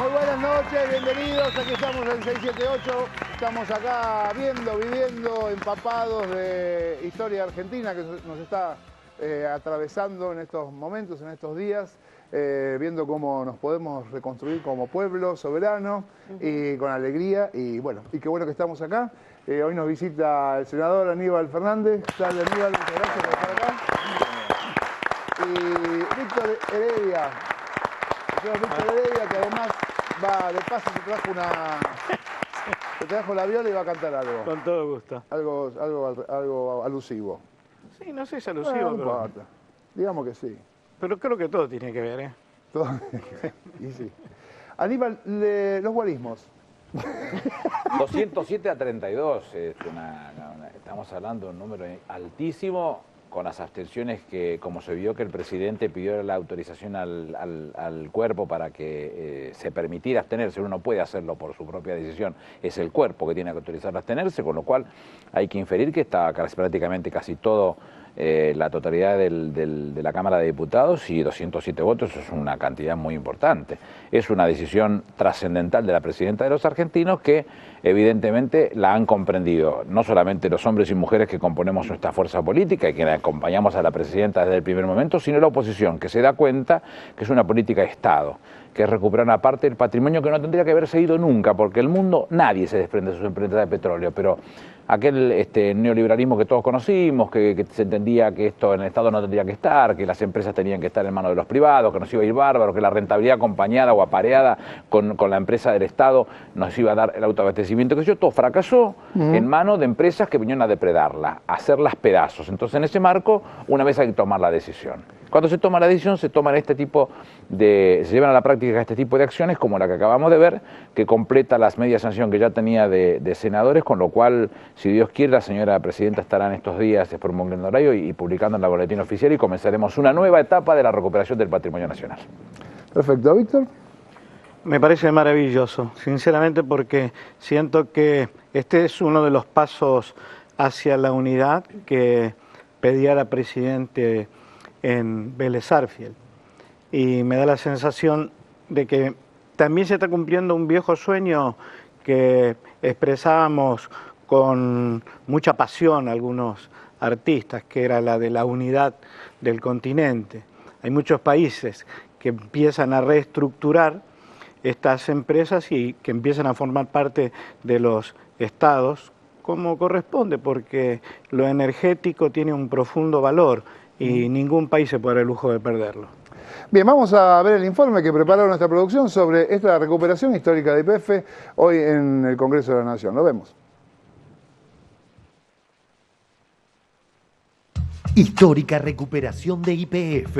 Muy buenas noches, bienvenidos. Aquí estamos en 678. Estamos acá viviendo, empapados de historia argentina que nos está atravesando en estos momentos, en estos días, viendo cómo nos podemos reconstruir como pueblo soberano y con alegría. Y bueno, y qué bueno que estamos acá. Hoy nos visita el senador Aníbal Fernández. ¿Qué tal, Aníbal? Muchas gracias por estar acá. Y Víctor Heredia. Víctor Heredia, que además va de paso, te trajo la viola y va a cantar algo. Con todo gusto. Algo alusivo. Sí, no sé si es alusivo, No pero... importa. Digamos que sí. Pero creo que todo tiene que ver, ¿eh? Todo. Y sí. Aníbal, los guarismos. 207-32, estamos hablando de un número altísimo, con las abstenciones que, como se vio que el presidente pidió la autorización al cuerpo para que se permitiera abstenerse. Uno no puede hacerlo por su propia decisión, es el cuerpo que tiene que autorizar a abstenerse, con lo cual hay que inferir que está prácticamente casi todo, la totalidad de la Cámara de Diputados, y 207 votos, eso es una cantidad muy importante. Es una decisión trascendental de la presidenta de los argentinos que evidentemente la han comprendido, no solamente los hombres y mujeres que componemos nuestra fuerza política y que acompañamos a la presidenta desde el primer momento, sino la oposición, que se da cuenta que es una política de Estado, que es recuperar una parte del patrimonio que no tendría que haberse ido nunca, porque el mundo, nadie se desprende de sus empresas de petróleo, pero aquel neoliberalismo que todos conocimos, que se entendía que esto en el Estado no tendría que estar, que las empresas tenían que estar en manos de los privados, que nos iba a ir bárbaro, que la rentabilidad acompañada o apareada con la empresa del Estado nos iba a dar el autoabastecimiento, que todo fracasó en manos de empresas que vinieron a depredarla, a hacerlas pedazos. Entonces, en ese marco, una vez hay que tomar la decisión. Cuando se toma la decisión, se llevan a la práctica este tipo de acciones, como la que acabamos de ver, que completa las medias sanción que ya tenía de senadores, con lo cual, si Dios quiere, la señora presidenta estará en estos días promulgando horario y publicando en la boletín oficial, y comenzaremos una nueva etapa de la recuperación del patrimonio nacional. Perfecto, Víctor. Me parece maravilloso, sinceramente, porque siento que este es uno de los pasos hacia la unidad que pedía la presidenta en Vélez Sarsfield. Y me da la sensación de que también se está cumpliendo un viejo sueño que expresábamos con mucha pasión algunos artistas, que era la de la unidad del continente. Hay muchos países que empiezan a reestructurar estas empresas y que empiezan a formar parte de los estados como corresponde, porque lo energético tiene un profundo valor y ningún país se puede dar el lujo de perderlo. Bien, vamos a ver el informe que preparó nuestra producción sobre esta recuperación histórica de YPF hoy en el Congreso de la Nación. Lo vemos. Histórica recuperación de YPF.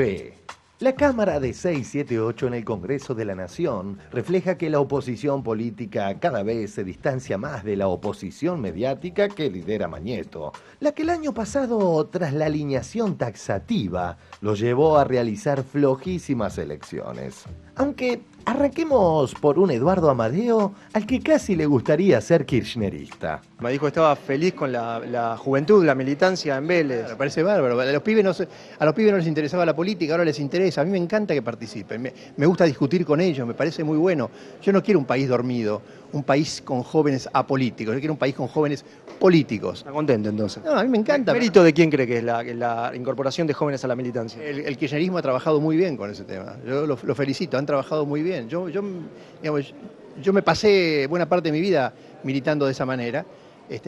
La Cámara de 678 en el Congreso de la Nación refleja que la oposición política cada vez se distancia más de la oposición mediática que lidera Mañeto, la que el año pasado, tras la alineación taxativa, lo llevó a realizar flojísimas elecciones. Aunque arranquemos por un Eduardo Amadeo al que casi le gustaría ser kirchnerista. Me dijo que estaba feliz con la juventud, la militancia en Vélez. Me parece bárbaro. A los pibes no les interesaba la política, ahora les interesa. A mí me encanta que participen. Me gusta discutir con ellos, me parece muy bueno. Yo no quiero un país dormido, un país con jóvenes apolíticos. Yo quiero un país con jóvenes políticos. ¿Está contento entonces? No, a mí me encanta. ¿Mérito de quién cree que es la incorporación de jóvenes a la militancia? El kirchnerismo ha trabajado muy bien con ese tema. Yo lo felicito, han trabajado muy bien. Yo me pasé buena parte de mi vida militando de esa manera.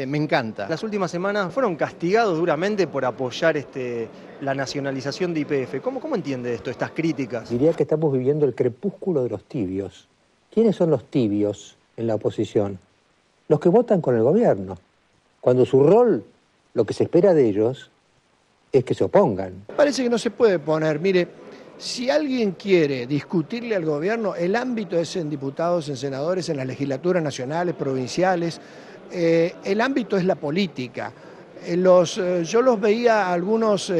Me encanta. Las últimas semanas fueron castigados duramente por apoyar la nacionalización de YPF. ¿Cómo entiende esto, estas críticas? Diría que estamos viviendo el crepúsculo de los tibios. ¿Quiénes son los tibios en la oposición? Los que votan con el gobierno. Cuando su rol, lo que se espera de ellos, es que se opongan. Parece que no se puede poner, mire, si alguien quiere discutirle al gobierno, el ámbito es en diputados, en senadores, en las legislaturas nacionales, provinciales. El ámbito es la política. Yo los veía a algunos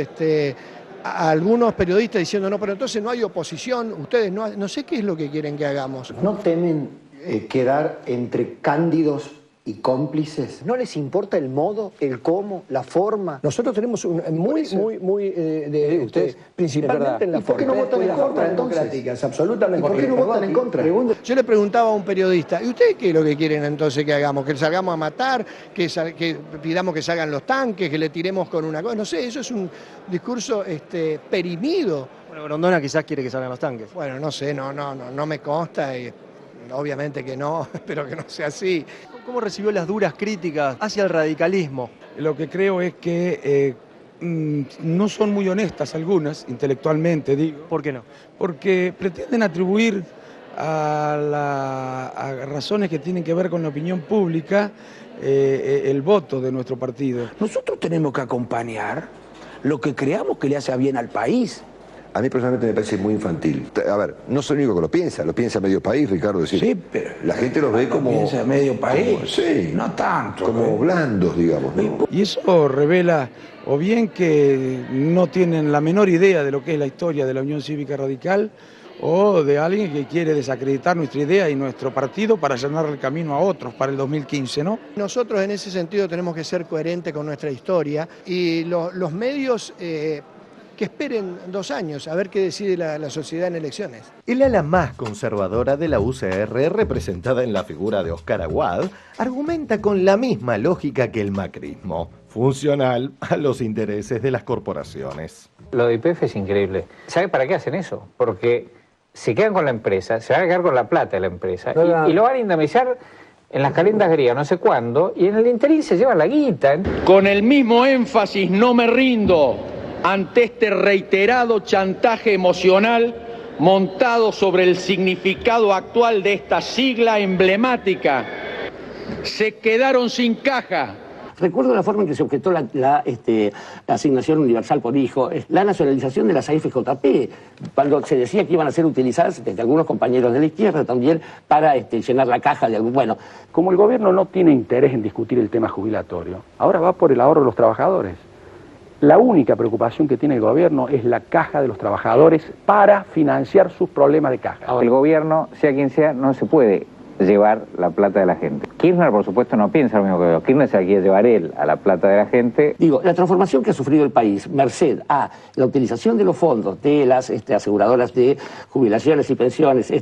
periodistas diciendo, no, pero entonces no hay oposición, ustedes no sé qué es lo que quieren que hagamos. ¿No temen quedar entre cándidos y cómplices. ¿No les importa el modo, el cómo, la forma? Nosotros tenemos principalmente en la forma. ¿Por qué no votan en contra democráticas? Absolutamente. ¿Y por qué no votan en contra? Yo le preguntaba a un periodista, ¿y ustedes qué es lo que quieren entonces que hagamos? ¿Que salgamos a matar? ¿Que pidamos que salgan los tanques? ¿Que le tiremos con una cosa? No sé, eso es un discurso perimido. Bueno, Grondona quizás quiere que salgan los tanques. Bueno, no sé, no me consta y obviamente que no, espero que no sea así. ¿Cómo recibió las duras críticas hacia el radicalismo? Lo que creo es que no son muy honestas algunas, intelectualmente digo. ¿Por qué no? Porque pretenden atribuir a razones que tienen que ver con la opinión pública el voto de nuestro partido. Nosotros tenemos que acompañar lo que creamos que le hace bien al país. A mí personalmente me parece muy infantil. A ver, no soy el único que lo piensa medio país, Ricardo. Decir, sí, pero la gente los ve como... piensa medio país, sí, no tanto. Como blandos, digamos, ¿no? Y eso revela o bien que no tienen la menor idea de lo que es la historia de la Unión Cívica Radical, o de alguien que quiere desacreditar nuestra idea y nuestro partido para allanar el camino a otros para el 2015, ¿no? Nosotros en ese sentido tenemos que ser coherentes con nuestra historia y los medios... que esperen 2 años a ver qué decide la sociedad en elecciones. El ala más conservadora de la UCR, representada en la figura de Oscar Aguad, argumenta con la misma lógica que el macrismo, funcional a los intereses de las corporaciones. Lo de YPF es increíble. ¿Sabe para qué hacen eso? Porque se quedan con la empresa, se van a quedar con la plata de la empresa y lo van a indemnizar en las calendas griegas, no sé cuándo, y en el interín se llevan la guita. Con el mismo énfasis no me rindo ante este reiterado chantaje emocional montado sobre el significado actual de esta sigla emblemática. Se quedaron sin caja. Recuerdo la forma en que se objetó la asignación universal por hijo, la nacionalización de las AFJP, cuando se decía que iban a ser utilizadas desde algunos compañeros de la izquierda también para llenar la caja de algún... Bueno, como el gobierno no tiene interés en discutir el tema jubilatorio, ahora va por el ahorro de los trabajadores. La única preocupación que tiene el gobierno es la caja de los trabajadores para financiar sus problemas de caja. El gobierno, sea quien sea, no se puede llevar la plata de la gente. Kirchner, por supuesto, no piensa lo mismo que yo. Kirchner se la quiere llevar él a la plata de la gente. Digo, la transformación que ha sufrido el país, merced a la utilización de los fondos de las aseguradoras de jubilaciones y pensiones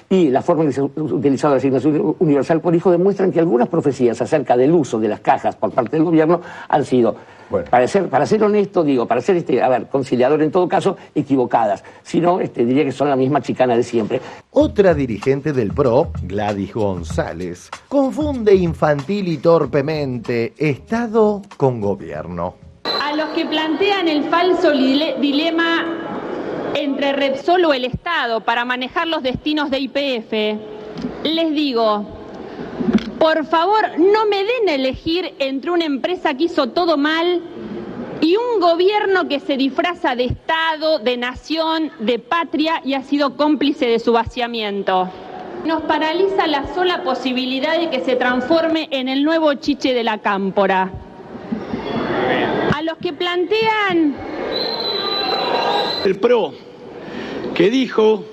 y la forma en que se ha utilizado la asignación universal por hijo, demuestran que algunas profecías acerca del uso de las cajas por parte del gobierno han sido... Bueno. Para ser honesto, digo, para ser conciliador en todo caso, equivocadas. Si no, diría que son la misma chicana de siempre. Otra dirigente del PRO, Gladys González, confunde infantil y torpemente Estado con gobierno. A los que plantean el falso dilema entre Repsol o el Estado para manejar los destinos de YPF, les digo... Por favor, no me den a elegir entre una empresa que hizo todo mal y un gobierno que se disfraza de Estado, de nación, de patria y ha sido cómplice de su vaciamiento. Nos paraliza la sola posibilidad de que se transforme en el nuevo chiche de la cámpora. A los que plantean... El PRO, que dijo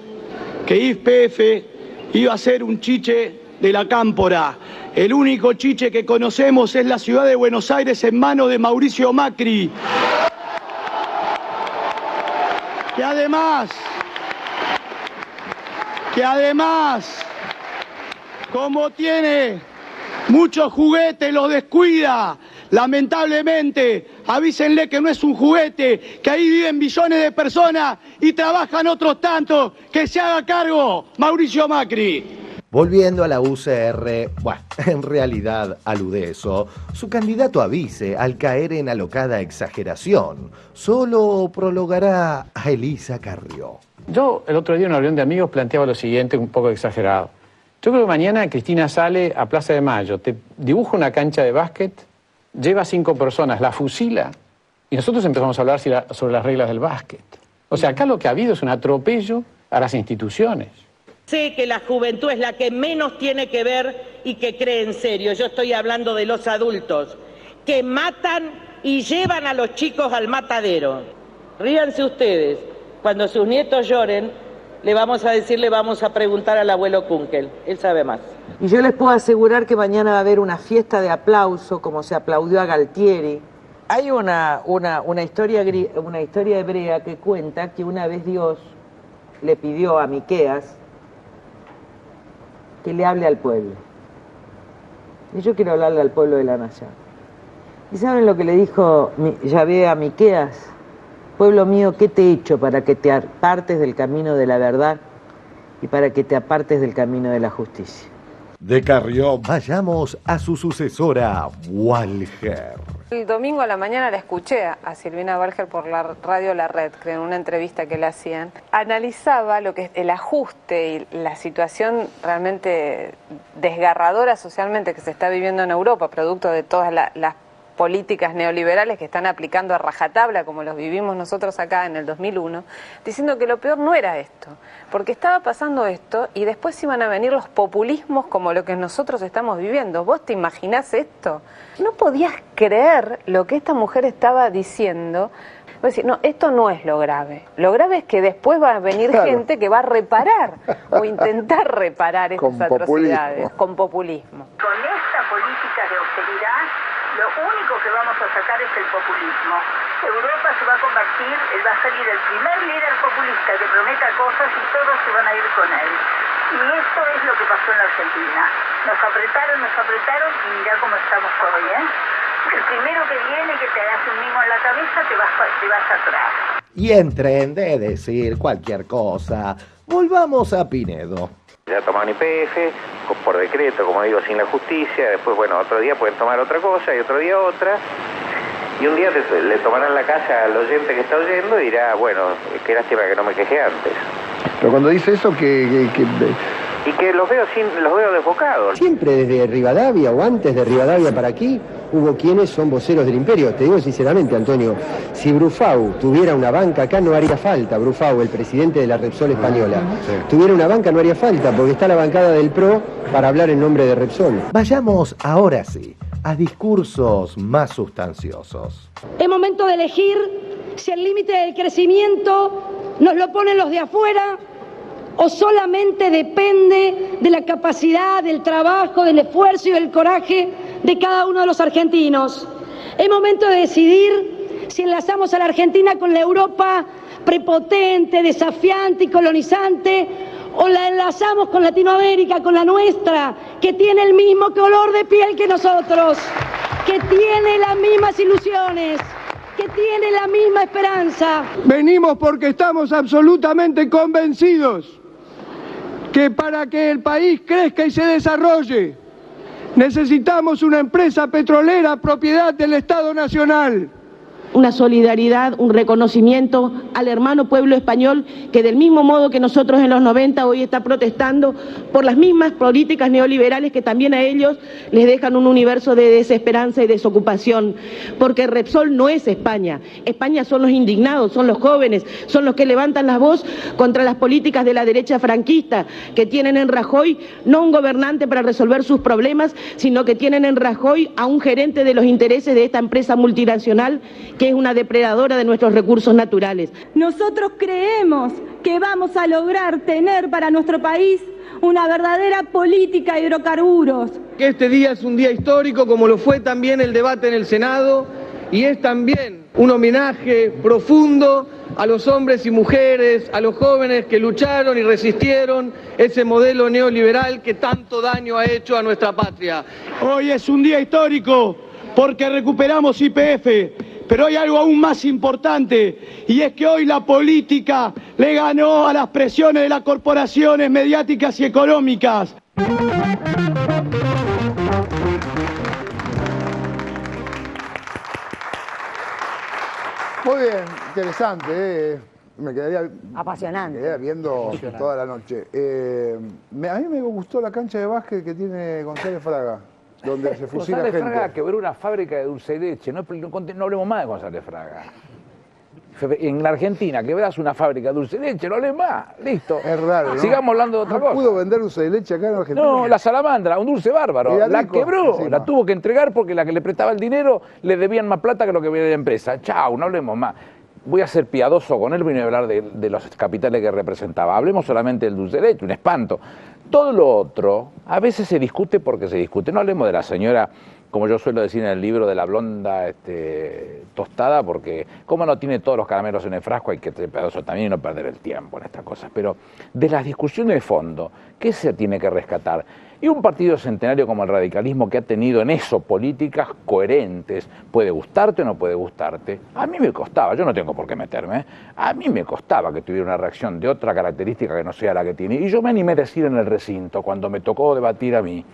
que YPF iba a ser un chiche de la cámpora. El único chiche que conocemos es la ciudad de Buenos Aires en manos de Mauricio Macri. Que además, como tiene muchos juguetes, los descuida. Lamentablemente, avísenle que no es un juguete, que ahí viven millones de personas y trabajan otros tantos. Que se haga cargo Mauricio Macri. Volviendo a la UCR, bueno, en realidad alude eso. Su candidato avise al caer en alocada exageración. Solo prologará a Elisa Carrió. Yo el otro día en una reunión de amigos planteaba lo siguiente, un poco exagerado. Yo creo que mañana Cristina sale a Plaza de Mayo, te dibuja una cancha de básquet, lleva 5 personas, la fusila, y nosotros empezamos a hablar sobre las reglas del básquet. O sea, acá lo que ha habido es un atropello a las instituciones. Sé que la juventud es la que menos tiene que ver y que cree en serio. Yo estoy hablando de los adultos, que matan y llevan a los chicos al matadero. Ríanse ustedes, cuando sus nietos lloren, le vamos a decir, le vamos a preguntar al abuelo Kunkel, él sabe más. Y yo les puedo asegurar que mañana va a haber una fiesta de aplauso, como se aplaudió a Galtieri. Hay una historia hebrea que cuenta que una vez Dios le pidió a Miqueas que le hable al pueblo. Y yo quiero hablarle al pueblo de la nación. ¿Y saben lo que le dijo Yahvé a Miqueas? Pueblo mío, ¿qué te he hecho para que te apartes del camino de la verdad y para que te apartes del camino de la justicia? De Carrión, vayamos a su sucesora, Walger. El domingo a la mañana la escuché a Silvina Walger por la radio La Red, creo, en una entrevista que le hacían. Analizaba lo que es el ajuste y la situación realmente desgarradora socialmente que se está viviendo en Europa, producto de todas las políticas neoliberales que están aplicando a rajatabla, como los vivimos nosotros acá en el 2001, diciendo que lo peor no era esto, porque estaba pasando esto y después iban a venir los populismos como lo que nosotros estamos viviendo. ¿Vos te imaginás esto? No podías creer lo que esta mujer estaba diciendo. Vos decís, no, esto no es lo grave. Lo grave es que después va a venir gente que va a reparar o intentar reparar estas atrocidades con populismo. Con esta política de austeridad, lo único que vamos a sacar es el populismo. Europa se va a convertir, él va a salir el primer líder populista que prometa cosas y todos se van a ir con él. Y esto es lo que pasó en la Argentina. Nos apretaron y mirá cómo estamos hoy, ¿eh? El primero que viene que te hace un mimo en la cabeza te vas atrás. Y en tren de decir cualquier cosa, volvamos a Pinedo. Ya tomaron YPF, por decreto, como digo, sin la justicia. Después, bueno, otro día pueden tomar otra cosa y otro día otra. Y un día le tomarán la casa al oyente que está oyendo y dirá, bueno, qué lástima que no me quejé antes. Pero cuando dice eso, Y que los veo desbocados. Siempre desde Rivadavia o antes de Rivadavia para aquí, hubo quienes son voceros del imperio. Te digo sinceramente, Antonio, si Brufau tuviera una banca acá no haría falta. Brufau, el presidente de la Repsol española, tuviera una banca no haría falta, porque está la bancada del PRO para hablar en nombre de Repsol. Vayamos ahora sí a discursos más sustanciosos. Es momento de elegir si el límite del crecimiento nos lo ponen los de afuera o solamente depende de la capacidad, del trabajo, del esfuerzo y del coraje de cada uno de los argentinos. Es momento de decidir si enlazamos a la Argentina con la Europa prepotente, desafiante y colonizante, o la enlazamos con Latinoamérica, con la nuestra, que tiene el mismo color de piel que nosotros, que tiene las mismas ilusiones, que tiene la misma esperanza. Venimos porque estamos absolutamente convencidos que para que el país crezca y se desarrolle, necesitamos una empresa petrolera propiedad del Estado Nacional. Una solidaridad, un reconocimiento al hermano pueblo español que del mismo modo que nosotros en los 90 hoy está protestando por las mismas políticas neoliberales que también a ellos les dejan un universo de desesperanza y desocupación, porque Repsol no es España. España son los indignados, son los jóvenes, son los que levantan la voz contra las políticas de la derecha franquista, que tienen en Rajoy no un gobernante para resolver sus problemas, sino que tienen en Rajoy a un gerente de los intereses de esta empresa multinacional que es una depredadora de nuestros recursos naturales. Nosotros creemos que vamos a lograr tener para nuestro país una verdadera política de hidrocarburos. Este día es un día histórico, como lo fue también el debate en el Senado, y es también un homenaje profundo a los hombres y mujeres, a los jóvenes que lucharon y resistieron ese modelo neoliberal que tanto daño ha hecho a nuestra patria. Hoy es un día histórico porque recuperamos YPF. Pero hay algo aún más importante, y es que hoy la política le ganó a las presiones de las corporaciones mediáticas y económicas. Muy bien, interesante. Me quedaría apasionante. Me quedaría viendo toda la noche. A mí me gustó la cancha de básquet que tiene González Fraga, donde se fusila González gente. Fraga quebró una fábrica de dulce y leche. No hablemos más de González Fraga. En la Argentina quebras una fábrica de dulce y leche, no hables más. Listo. Es raro, ¿no? Sigamos hablando de otra cosa. ¿Pudo vender dulce de leche acá en Argentina? No, la salamandra, un dulce bárbaro. La quebró, encima. La tuvo que entregar porque la que le prestaba el dinero le debían más plata que lo que venía de la empresa. Chau, no hablemos más. voy a ser piadoso con él, voy a hablar de los capitales que representaba. Hablemos solamente del dulce de leche, un espanto. Todo lo otro, a veces se discute porque se discute. No hablemos de la señora, como yo suelo decir en el libro, de la blonda tostada, porque como no tiene todos los caramelos en el frasco, hay que ser piadoso también y no perder el tiempo en estas cosas. Pero de las discusiones de fondo, ¿qué se tiene que rescatar? Y un partido centenario como el radicalismo, que ha tenido en eso políticas coherentes, puede gustarte o no puede gustarte. A mí me costaba, yo no tengo por qué meterme, a mí me costaba que tuviera una reacción de otra característica que no sea la que tiene. Y yo me animé a decir en el recinto, cuando me tocó debatir a mí,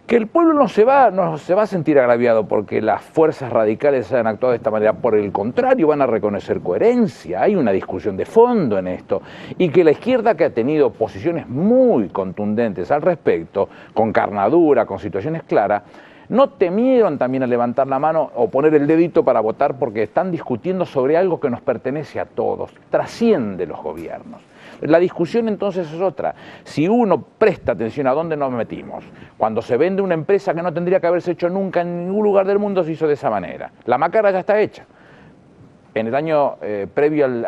que el pueblo no se va a sentir agraviado porque las fuerzas radicales hayan actuado de esta manera. Por el contrario, van a reconocer coherencia. Hay una discusión de fondo en esto. Y que la izquierda, que ha tenido posiciones muy contundentes al respecto, con carnadura, con situaciones claras, no temieron también a levantar la mano o poner el dedito para votar, porque están discutiendo sobre algo que nos pertenece a todos, trasciende los gobiernos. La discusión entonces es otra. Si uno presta atención a dónde nos metimos, cuando se vende una empresa que no tendría que haberse hecho nunca en ningún lugar del mundo, se hizo de esa manera. La macara ya está hecha. En el año previo al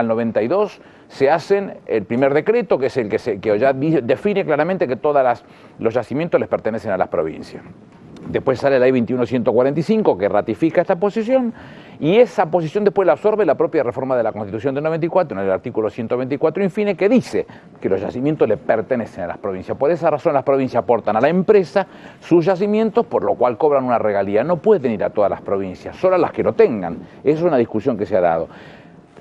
92 se hacen el primer decreto, que es el que ya define claramente que todos los yacimientos les pertenecen a las provincias. Después sale la ley 21.145 que ratifica esta posición, y esa posición después la absorbe la propia reforma de la Constitución del 94, en el artículo 124 infine, que dice que los yacimientos le pertenecen a las provincias. Por esa razón las provincias aportan a la empresa sus yacimientos, por lo cual cobran una regalía. No pueden ir a todas las provincias, solo a las que lo tengan. Esa es una discusión que se ha dado.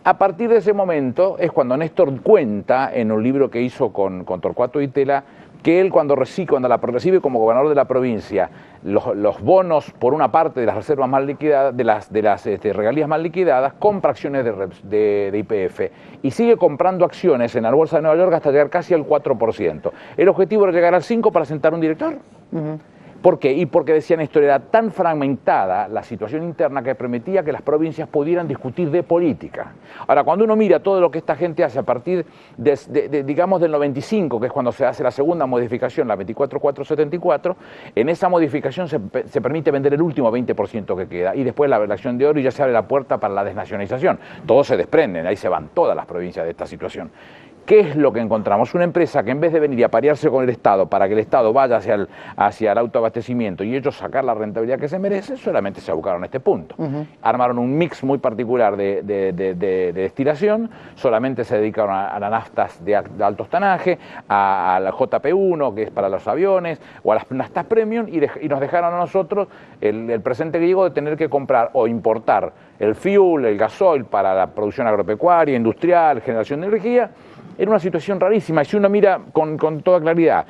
A partir de ese momento es cuando Néstor cuenta, en un libro que hizo con Torcuato Di Tella, que él cuando recibe como gobernador de la provincia los bonos por una parte de las reservas más liquidadas, de las regalías más liquidadas, compra acciones de YPF y sigue comprando acciones en la Bolsa de Nueva York hasta llegar casi al 4%. El objetivo era llegar al 5% para sentar un director. ¿Por qué? Y porque, decían esto, era tan fragmentada la situación interna que permitía que las provincias pudieran discutir de política. Ahora, cuando uno mira todo lo que esta gente hace a partir digamos del 95, que es cuando se hace la segunda modificación, la 24.474, en esa modificación se permite vender el último 20% que queda, y después la relación de oro, y ya se abre la puerta para la desnacionalización. Todos se desprenden, ahí se van todas las provincias de esta situación. ¿Qué es lo que encontramos? Una empresa que en vez de venir y aparearse con el Estado para que el Estado vaya hacia el autoabastecimiento y ellos sacar la rentabilidad que se merece, solamente se abocaron a este punto. Armaron un mix muy particular de destilación, solamente se dedicaron a las naftas de alto tanaje, a la JP1, que es para los aviones, o a las naftas premium, y nos dejaron a nosotros el presente griego de tener que comprar o importar el fuel, el gasoil para la producción agropecuaria, industrial, generación de energía. Era una situación rarísima, y si uno mira con toda claridad,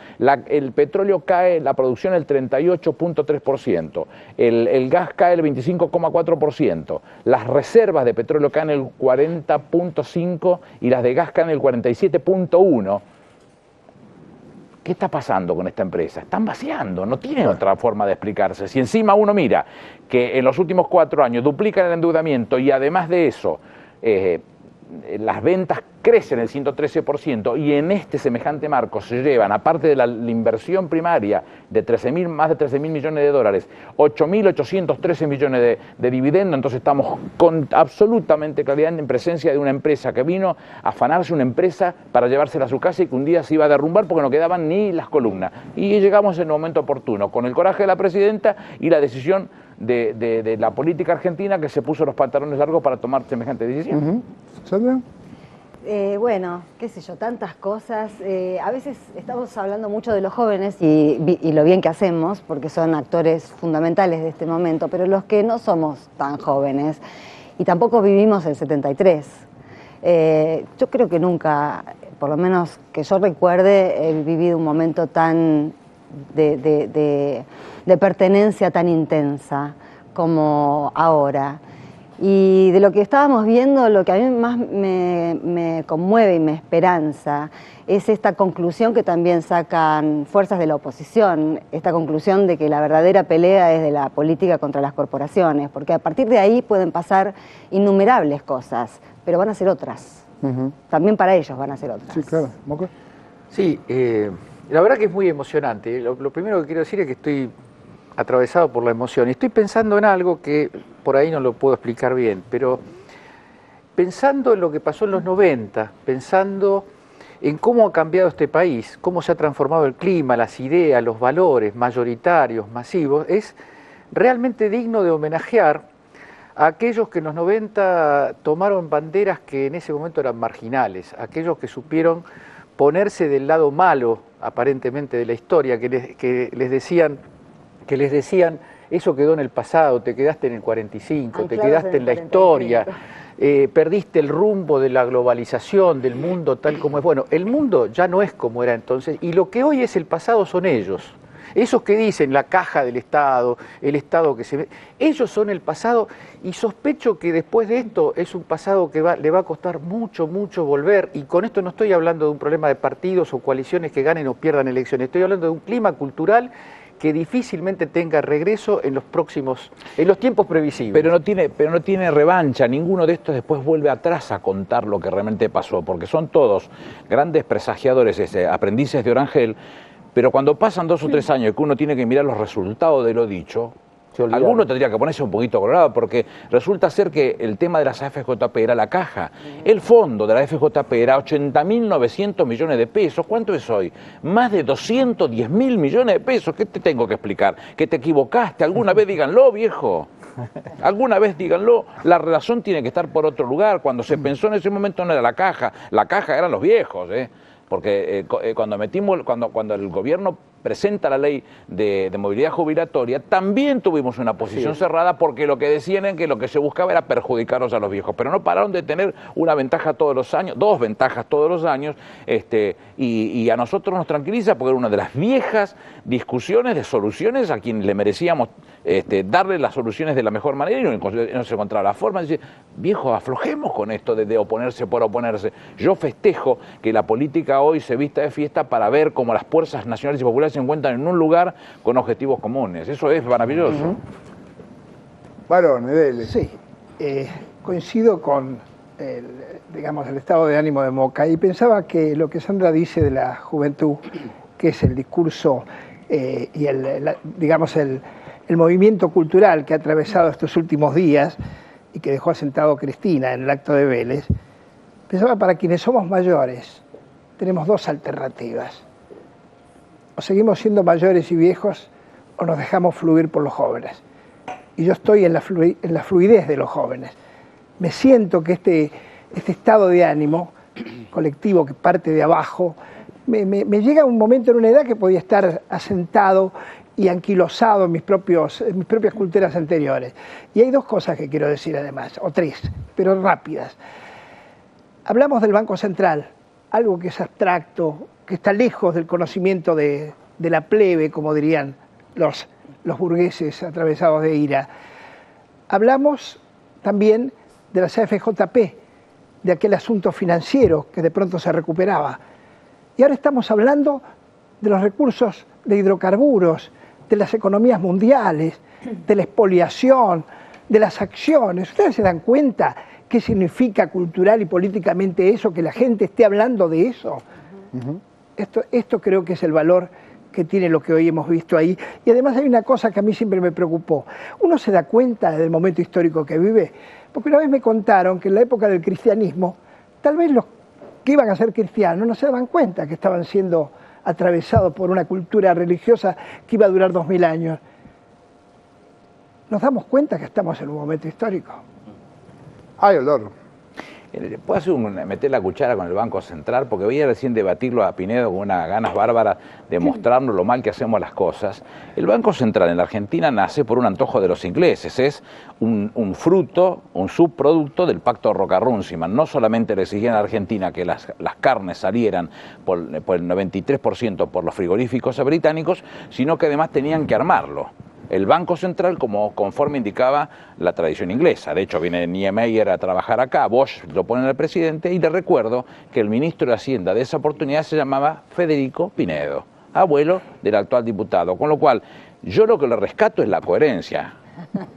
el petróleo cae, la producción el 38.3%, el gas cae el 25.4%, las reservas de petróleo caen el 40.5% y las de gas caen el 47.1%. ¿Qué está pasando con esta empresa? Están vaciando, no tienen otra forma de explicarse. Si encima uno mira que en los últimos 4 años duplican el endeudamiento y además de eso las ventas crecen el 113%, y en este semejante marco se llevan, aparte de la inversión primaria de más de 13.000 millones de dólares, 8.813 millones de dividendos, entonces estamos con absolutamente claridad en presencia de una empresa que vino a afanarse una empresa para llevársela a su casa y que un día se iba a derrumbar porque no quedaban ni las columnas. Y llegamos en el momento oportuno, con el coraje de la presidenta y la decisión de la política argentina, que se puso los pantalones largos para tomar semejante decisión. ¿Sandra? Bueno, qué sé yo, tantas cosas. A veces estamos hablando mucho de los jóvenes y lo bien que hacemos, porque son actores fundamentales de este momento, pero los que no somos tan jóvenes y tampoco vivimos el 73, yo creo que nunca, por lo menos que yo recuerde, he vivido un momento tan de pertenencia tan intensa como ahora. Y de lo que estábamos viendo, lo que a mí más me conmueve y me esperanza es esta conclusión que también sacan fuerzas de la oposición, esta conclusión de que la verdadera pelea es de la política contra las corporaciones, porque a partir de ahí pueden pasar innumerables cosas, pero van a ser otras. También para ellos van a ser otras. Sí, claro. ¿Moco? Sí, la verdad que es muy emocionante. Lo primero que quiero decir es que estoy atravesado por la emoción y estoy pensando en algo que por ahí no lo puedo explicar bien, pero pensando en lo que pasó en los 90, pensando en cómo ha cambiado este país, cómo se ha transformado el clima, las ideas, los valores mayoritarios, masivos, es realmente digno de homenajear a aquellos que en los 90 tomaron banderas que en ese momento eran marginales, aquellos que supieron ponerse del lado malo, aparentemente, de la historia, que les decían, eso quedó en el pasado, te quedaste en el 45, te quedaste en la historia, perdiste el rumbo de la globalización, del mundo tal como es. Bueno, el mundo ya no es como era entonces, y lo que hoy es el pasado son ellos. Esos que dicen la caja del Estado, el Estado que se ve, ellos son el pasado, y sospecho que después de esto es un pasado que le va a costar mucho, mucho volver, y con esto no estoy hablando de un problema de partidos o coaliciones que ganen o pierdan elecciones, estoy hablando de un clima cultural que difícilmente tenga regreso en los tiempos previsibles. Pero no tiene revancha, ninguno de estos después vuelve atrás a contar lo que realmente pasó, porque son todos grandes presagiadores, aprendices de Orangel. Pero cuando pasan 2 o 3 años que uno tiene que mirar los resultados de lo dicho, alguno tendría que ponerse un poquito colorado, porque resulta ser que el tema de las AFJP era la caja. El fondo de la AFJP era 80.900 millones de pesos. ¿Cuánto es hoy? Más de 210.000 millones de pesos. ¿Qué te tengo que explicar? ¿Que te equivocaste? ¿Alguna vez díganlo, viejo? Alguna vez díganlo. La razón tiene que estar por otro lugar. Cuando se pensó en ese momento no era la caja eran los viejos, porque cuando el gobierno presenta la ley de movilidad jubilatoria, también tuvimos una posición cerrada, porque lo que decían es que lo que se buscaba era perjudicarlos a los viejos, pero no pararon de tener una ventaja todos los años, 2 ventajas todos los años, y a nosotros nos tranquiliza porque era una de las viejas discusiones de soluciones a quien le merecíamos darle las soluciones de la mejor manera, y no se encontraba la forma de decir, viejo, aflojemos con esto de oponerse por oponerse. Yo festejo que la política hoy se vista de fiesta para ver cómo las fuerzas nacionales y populares se encuentran en un lugar con objetivos comunes. Eso es maravilloso. Varón, Medele. Sí, coincido con el estado de ánimo de Moca, y pensaba que lo que Sandra dice de la juventud, que es el discurso y el movimiento cultural que ha atravesado estos últimos días y que dejó asentado Cristina en el acto de Vélez, pensaba, para quienes somos mayores, tenemos 2 alternativas. O seguimos siendo mayores y viejos, o nos dejamos fluir por los jóvenes. Y yo estoy en la fluidez de los jóvenes. Me siento que este estado de ánimo colectivo que parte de abajo, me llega un momento en una edad que podía estar asentado y anquilosado en mis propias culturas anteriores. Y hay 2 cosas que quiero decir además, o 3, pero rápidas. Hablamos del Banco Central, algo que es abstracto, que está lejos del conocimiento de la plebe, como dirían los burgueses atravesados de ira. Hablamos también de las AFJP, de aquel asunto financiero que de pronto se recuperaba. Y ahora estamos hablando de los recursos de hidrocarburos, de las economías mundiales, de la expoliación, de las acciones. ¿Ustedes se dan cuenta qué significa cultural y políticamente eso, que la gente esté hablando de eso? Esto creo que es el valor que tiene lo que hoy hemos visto ahí. Y además hay una cosa que a mí siempre me preocupó. Uno se da cuenta del momento histórico que vive, porque una vez me contaron que en la época del cristianismo, tal vez los que iban a ser cristianos no se daban cuenta que estaban siendo atravesados por una cultura religiosa que iba a durar 2000 años. Nos damos cuenta que estamos en un momento histórico. Ay, olor. ¿Puedo meter la cuchara con el Banco Central? Porque voy a recién debatirlo a Pinedo con unas ganas bárbaras de mostrarnos lo mal que hacemos las cosas. El Banco Central en la Argentina nace por un antojo de los ingleses, es un fruto, un subproducto del pacto Roca-Runciman. No solamente le exigían a Argentina que las carnes salieran por el 93% por los frigoríficos británicos, sino que además tenían que armarlo. El Banco Central, conforme indicaba la tradición inglesa. De hecho, viene Niemeyer a trabajar acá, Bosch lo pone en el presidente, y le recuerdo que el ministro de Hacienda de esa oportunidad se llamaba Federico Pinedo, abuelo del actual diputado. Con lo cual, yo lo que le rescato es la coherencia.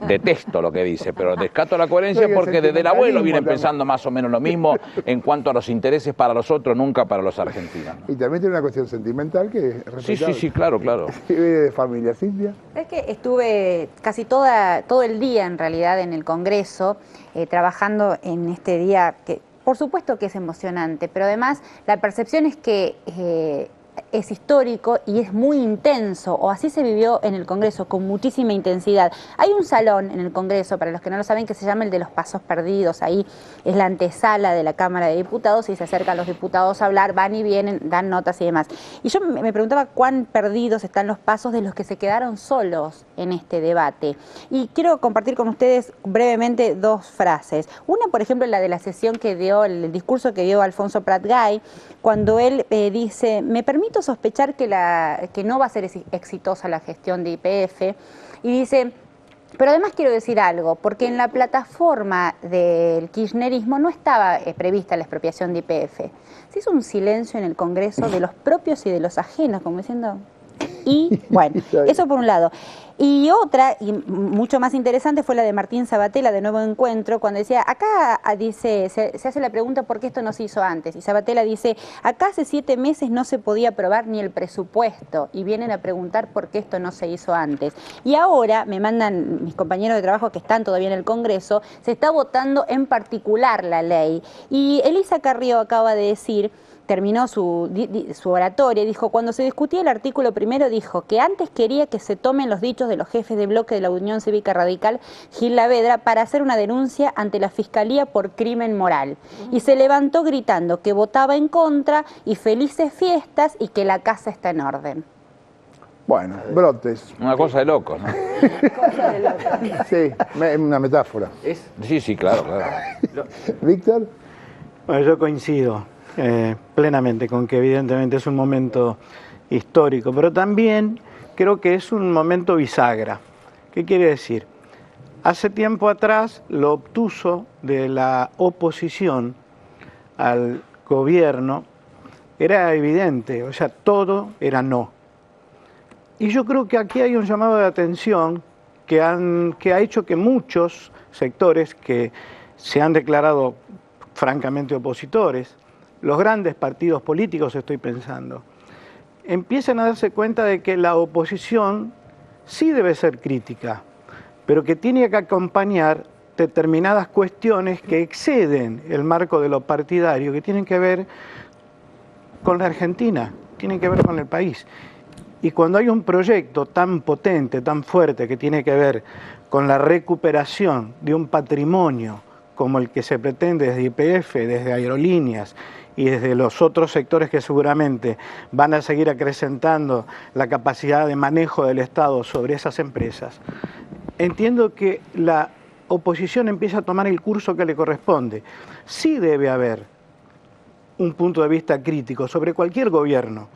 detesto lo que dice, pero descato la coherencia porque desde el abuelo vienen pensando más o menos lo mismo en cuanto a los intereses para los otros, nunca para los argentinos. Y también tiene una cuestión sentimental que es respetable. Sí, claro. Viene de familia, Cintia. Es que estuve casi todo el día en realidad en el Congreso trabajando en este día que por supuesto que es emocionante, pero además la percepción es que es histórico y es muy intenso, o así se vivió en el Congreso, con muchísima intensidad. Hay un salón en el Congreso, para los que no lo saben, que se llama el de los pasos perdidos. Ahí es la antesala de la Cámara de Diputados y se acercan los diputados a hablar, van y vienen, dan notas y demás. Y yo me preguntaba cuán perdidos están los pasos de los que se quedaron solos en este debate. Y quiero compartir con ustedes brevemente dos frases. Una, por ejemplo, la de la sesión que dio, el discurso que dio Alfonso Prat-Gay, cuando él dice: me permito sospechar que no va a ser exitosa la gestión de YPF, y dice: pero además quiero decir algo, porque en la plataforma del kirchnerismo no estaba prevista la expropiación de YPF. Se hizo un silencio en el Congreso de los propios y de los ajenos, como diciendo... Y bueno, eso por un lado. Y otra, y mucho más interesante, fue la de Martín Sabatella de Nuevo Encuentro, cuando decía, acá dice, se hace la pregunta por qué esto no se hizo antes. Y Sabatella dice, acá hace 7 meses no se podía aprobar ni el presupuesto, y vienen a preguntar por qué esto no se hizo antes. Y ahora me mandan mis compañeros de trabajo que están todavía en el Congreso, se está votando en particular la ley. Y Elisa Carrió acaba de decir, terminó su oratoria y dijo, cuando se discutía el artículo primero, dijo que antes quería que se tomen los dichos de los jefes de bloque de la Unión Cívica Radical, Gil Lavedra, para hacer una denuncia ante la Fiscalía por crimen moral. Y se levantó gritando que votaba en contra y felices fiestas y que la casa está en orden. Bueno, brotes. Una cosa de locos, ¿no? Cosa de locos. Sí, una metáfora. Sí, claro. ¿Víctor? Bueno, yo coincido plenamente con que evidentemente es un momento histórico, pero también creo que es un momento bisagra. ¿Qué quiere decir? Hace tiempo atrás lo obtuso de la oposición al gobierno era evidente, o sea, todo era no. Y yo creo que aquí hay un llamado de atención que ha hecho que muchos sectores que se han declarado francamente opositores, los grandes partidos políticos, estoy pensando, empiecen a darse cuenta de que la oposición sí debe ser crítica, pero que tiene que acompañar determinadas cuestiones que exceden el marco de lo partidario, que tienen que ver con la Argentina, tienen que ver con el país. Y cuando hay un proyecto tan potente, tan fuerte, que tiene que ver con la recuperación de un patrimonio como el que se pretende desde YPF, desde Aerolíneas y desde los otros sectores que seguramente van a seguir acrecentando la capacidad de manejo del Estado sobre esas empresas, entiendo que la oposición empieza a tomar el curso que le corresponde. Sí debe haber un punto de vista crítico sobre cualquier gobierno,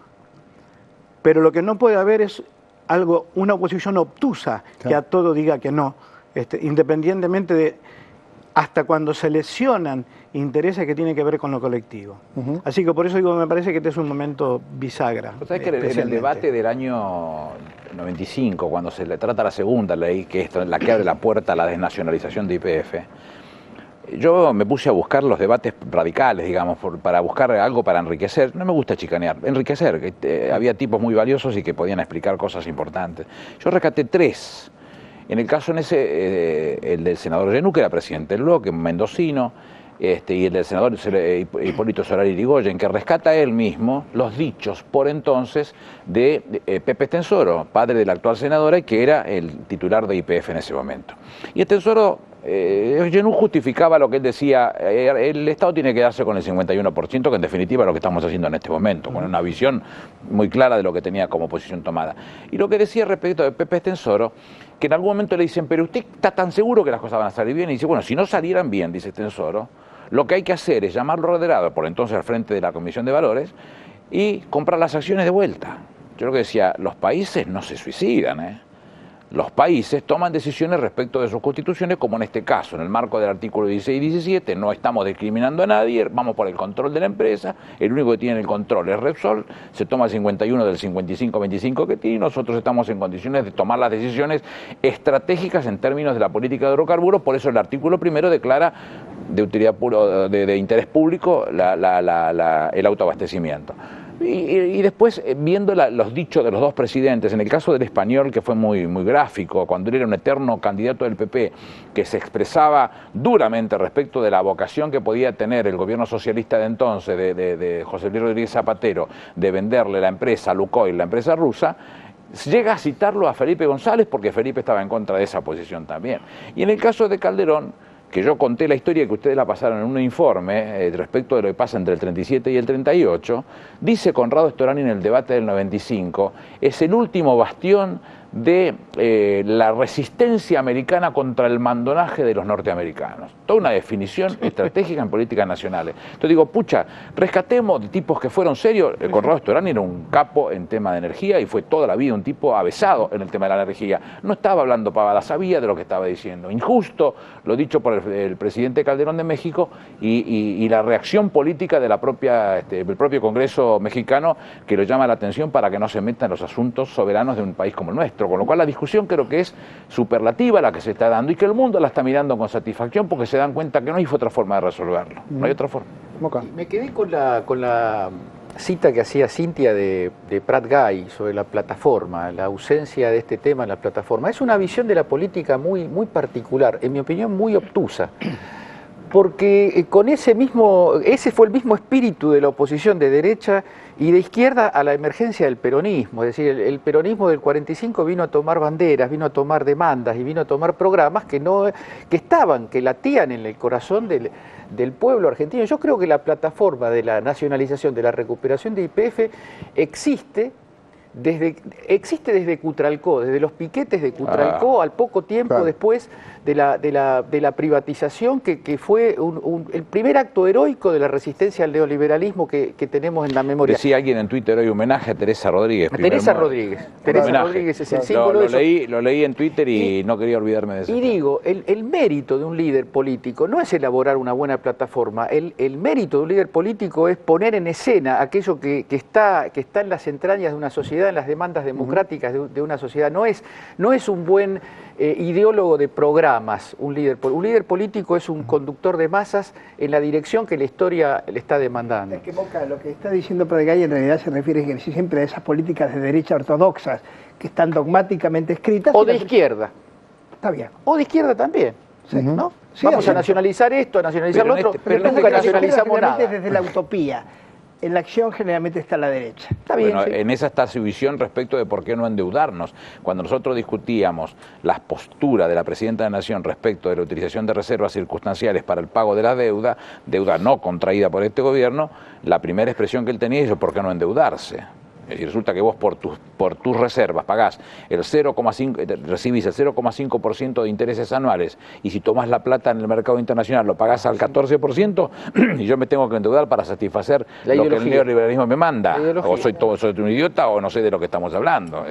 pero lo que no puede haber es una oposición obtusa que a todo diga que no, independientemente de hasta cuando se lesionan intereses que tienen que ver con lo colectivo. Así que por eso digo, me parece que este es un momento bisagra. ¿Sabes que en el debate del año 95, cuando se le trata la segunda ley, que es la que abre la puerta a la desnacionalización de YPF, yo me puse a buscar los debates radicales, digamos, para buscar algo para enriquecer. No me gusta chicanear, enriquecer. Había tipos muy valiosos y que podían explicar cosas importantes. Yo rescaté 3. En el caso el del senador Genú, que era presidente del bloque, mendocino, y el del senador Hipólito Solari Irigoyen, que rescata él mismo los dichos por entonces de Pepe Estensoro, padre de la actual senadora, y que era el titular de YPF en ese momento. Y Estensoro, Genú justificaba lo que él decía, el Estado tiene que quedarse con el 51%, que en definitiva es lo que estamos haciendo en este momento, con una visión muy clara de lo que tenía como posición tomada. Y lo que decía respecto de Pepe Estensoro, que en algún momento le dicen, pero usted está tan seguro que las cosas van a salir bien, y dice, bueno, si no salieran bien, dice Estensoro, lo que hay que hacer es llamarlo ordenado, por entonces al frente de la Comisión de Valores, y comprar las acciones de vuelta. Yo lo que decía, los países no se suicidan, los países toman decisiones respecto de sus constituciones, como en este caso, en el marco del artículo 16 y 17, no estamos discriminando a nadie, vamos por el control de la empresa, el único que tiene el control es Repsol, se toma el 51 del 55-25 que tiene, y nosotros estamos en condiciones de tomar las decisiones estratégicas en términos de la política de hidrocarburos, por eso el artículo primero declara de utilidad de interés público el autoabastecimiento. Y después, viendo los dichos de los dos presidentes, en el caso del español, que fue muy gráfico, cuando él era un eterno candidato del PP, que se expresaba duramente respecto de la vocación que podía tener el gobierno socialista de entonces, de José Luis Rodríguez Zapatero, de venderle la empresa a Lukoil, la empresa rusa, llega a citarlo a Felipe González porque Felipe estaba en contra de esa posición también. Y en el caso de Calderón, que yo conté la historia que ustedes la pasaron en un informe respecto de lo que pasa entre el 37 y el 38, dice Conrado Storani en el debate del 95, es el último bastión de la resistencia americana contra el mandonaje de los norteamericanos. Toda una definición estratégica en políticas nacionales. Entonces digo, pucha, rescatemos de tipos que fueron serios. Conrado Storani era un capo en tema de energía y fue toda la vida un tipo avesado en el tema de la energía. No estaba hablando pavada, sabía de lo que estaba diciendo. Injusto lo dicho por el presidente Calderón de México y la reacción política de del propio Congreso mexicano, que lo llama la atención para que no se metan en los asuntos soberanos de un país como el nuestro. Con lo cual la discusión creo que es superlativa la que se está dando y que el mundo la está mirando con satisfacción porque se dan cuenta que no hay otra forma de resolverlo. No hay otra forma. Me quedé con la cita que hacía Cintia de Prat Gay sobre la plataforma, la ausencia de este tema en la plataforma. Es una visión de la política muy particular, en mi opinión muy obtusa. Porque con ese fue el mismo espíritu de la oposición de derecha y de izquierda a la emergencia del peronismo. Es decir, el peronismo del 45 vino a tomar banderas, vino a tomar demandas y vino a tomar programas que latían en el corazón del pueblo argentino. Yo creo que la plataforma de la nacionalización, de la recuperación de YPF existe desde Cutralcó, desde los piquetes de Cutralcó, al poco tiempo después de la privatización, que fue el primer acto heroico de la resistencia al neoliberalismo que tenemos en la memoria. Decía alguien en Twitter hoy, homenaje a Teresa Rodríguez. Teresa Rodríguez es el símbolo de eso. Lo leí en Twitter y no quería olvidarme de eso. Y digo, el mérito de un líder político no es elaborar una buena plataforma, el mérito de un líder político es poner en escena aquello que está en las entrañas de una sociedad, en las demandas democráticas de una sociedad. No es un buen ideólogo de programas, un líder político es un conductor de masas en la dirección que la historia le está demandando. Es que Boca, lo que está diciendo Prat Gay en realidad se refiere siempre a esas políticas de derecha ortodoxas que están dogmáticamente escritas. O de izquierda. Está bien. O de izquierda también. Sí. ¿No? Sí, vamos a nacionalizar esto, a nacionalizar lo otro, pero nunca nacionalizamos nada. Desde la utopía. En la acción generalmente está la derecha. Está bien, bueno, sí. En esa está su visión respecto de por qué no endeudarnos. Cuando nosotros discutíamos las posturas de la Presidenta de la Nación respecto de la utilización de reservas circunstanciales para el pago de la deuda no contraída por este gobierno, la primera expresión que él tenía es ¿por qué no endeudarse? Y resulta que vos por tus reservas pagás el 0,5, recibís el 0,5% de intereses anuales, y si tomás la plata en el mercado internacional lo pagás al 14%, y yo me tengo que endeudar para satisfacer lo que el neoliberalismo me manda. O soy un idiota o no sé de lo que estamos hablando.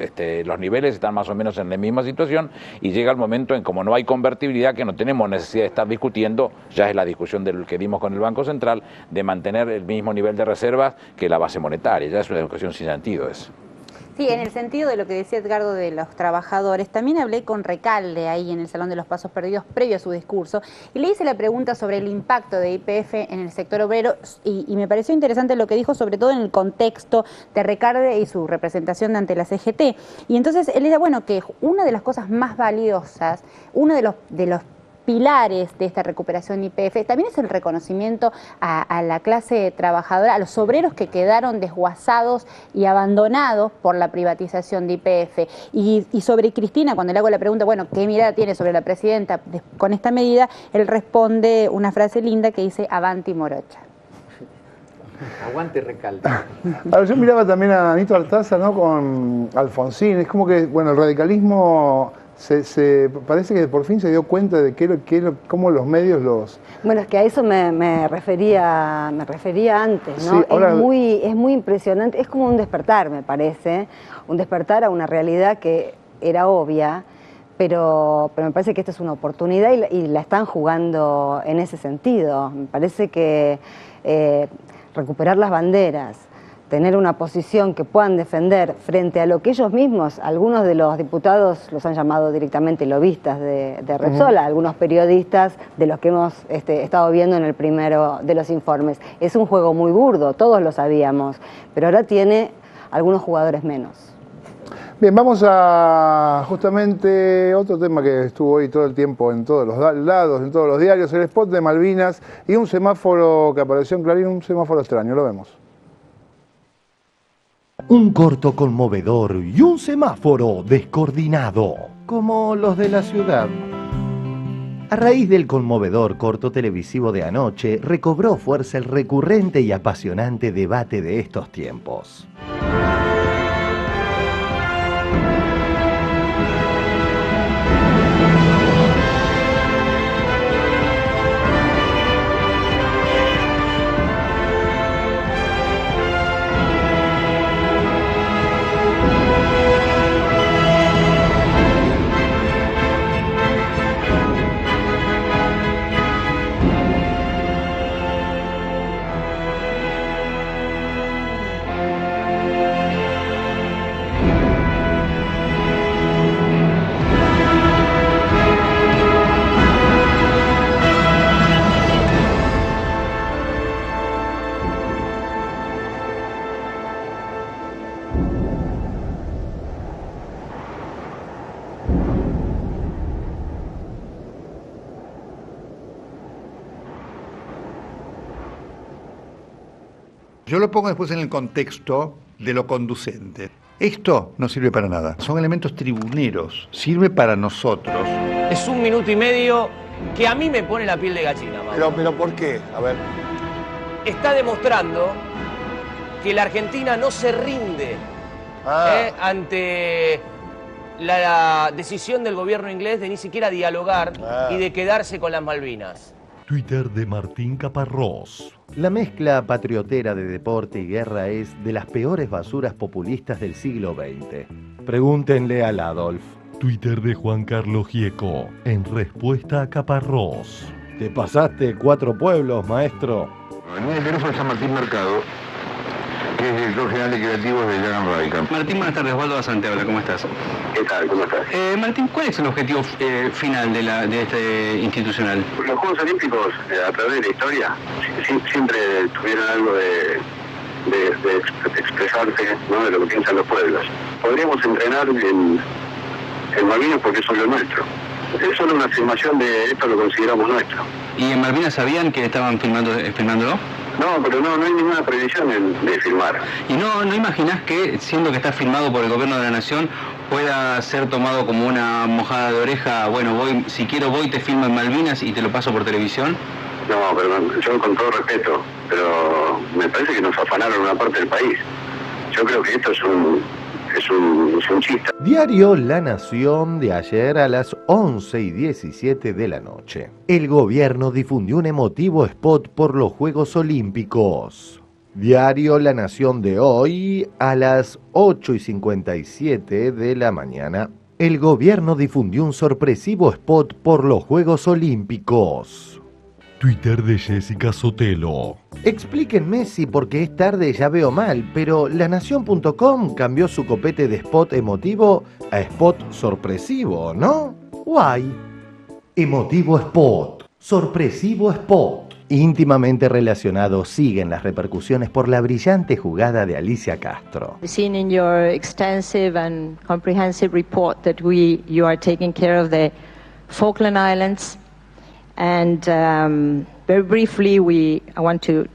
Los niveles están más o menos en la misma situación y llega el momento en como no hay convertibilidad, que no tenemos necesidad de estar discutiendo, ya es la discusión del que dimos con el Banco Central, de mantener el mismo nivel de reservas que la base monetaria. Ya es una educación sin sentido. Sí, en el sentido de lo que decía Edgardo de los trabajadores, también hablé con Recalde ahí en el Salón de los Pasos Perdidos previo a su discurso y le hice la pregunta sobre el impacto de YPF en el sector obrero y me pareció interesante lo que dijo, sobre todo en el contexto de Recalde y su representación ante la CGT. Y entonces él decía, bueno, que una de las cosas más valiosas, uno de los pilares de esta recuperación YPF también es el reconocimiento a la clase trabajadora, a los obreros que quedaron desguazados y abandonados por la privatización de YPF. Y sobre Cristina, cuando le hago la pregunta, bueno, ¿qué mirada tiene sobre la presidenta con esta medida? Él responde una frase linda que dice, avanti morocha. Aguante Recalde. Ahora, yo miraba también a Anito Altaza, ¿no?, con Alfonsín. Es como que, bueno, el radicalismo parece que por fin se dio cuenta de cómo los medios los... Bueno, es que a eso me refería antes, ¿no? Sí, ahora... es muy impresionante, es como un despertar, me parece, un despertar a una realidad que era obvia, pero me parece que esta es una oportunidad y la están jugando en ese sentido. Me parece que recuperar las banderas, tener una posición que puedan defender frente a lo que ellos mismos, algunos de los diputados los han llamado directamente lobistas de Repsol, algunos periodistas de los que hemos estado viendo en el primero de los informes. Es un juego muy burdo, todos lo sabíamos, pero ahora tiene algunos jugadores menos. Bien, vamos a justamente otro tema que estuvo hoy todo el tiempo en todos los lados, en todos los diarios, el spot de Malvinas y un semáforo que apareció en Clarín, un semáforo extraño, lo vemos. Un corto conmovedor y un semáforo descoordinado, como los de la ciudad. A raíz del conmovedor corto televisivo de anoche, recobró fuerza el recurrente y apasionante debate de estos tiempos. Yo lo pongo después en el contexto de lo conducente. Esto no sirve para nada. Son elementos tribuneros. Sirve para nosotros. Es 1 minuto y medio que a mí me pone la piel de gallina, Mauro. Pero ¿por qué? A ver. Está demostrando que la Argentina no se rinde ante la decisión del gobierno inglés de ni siquiera dialogar y de quedarse con las Malvinas. Twitter de Martín Caparrós. La mezcla patriotera de deporte y guerra es de las peores basuras populistas del siglo XX. Pregúntenle al Adolf. Twitter de Juan Carlos Gieco. En respuesta a Caparrós. ¿Te pasaste 4 pueblos, maestro? En el teléfono está Martín Mercado, que es director general de creativos de Jan Radical. Martín, buenas tardes. Osvaldo Basante habla, ¿cómo estás? ¿Qué tal? ¿Cómo estás? Martín, ¿cuál es el objetivo final de este institucional? Los Juegos Olímpicos, a través de la historia, siempre tuvieron algo de expresarse, ¿no?, de lo que piensan los pueblos. Podríamos entrenar en Malvinas porque eso es lo nuestro. Es solo una afirmación de esto lo consideramos nuestro. ¿Y en Malvinas sabían que estaban filmándolo? No, pero no hay ninguna previsión de filmar. ¿Y no imaginás que, siendo que está filmado por el gobierno de la nación, pueda ser tomado como una mojada de oreja? Bueno, si quiero voy, te filmo en Malvinas y te lo paso por televisión. No, pero yo con todo respeto, pero me parece que nos afanaron una parte del país. Yo creo que esto es un chiste. Diario La Nación de ayer a las 11:17 de la noche. El gobierno difundió un emotivo spot por los Juegos Olímpicos. Diario La Nación de hoy a las 8:57 de la mañana. El gobierno difundió un sorpresivo spot por los Juegos Olímpicos. Twitter de Jessica Sotelo. Explíquenme si porque es tarde ya veo mal, pero lanación.com cambió su copete de spot emotivo a spot sorpresivo, ¿no? Guay. Emotivo spot, sorpresivo spot. Íntimamente relacionados siguen las repercusiones por la brillante jugada de Alicia Castro. We've seen in your extensive and comprehensive report that you are taking care of the Falkland Islands. And very briefly, I want to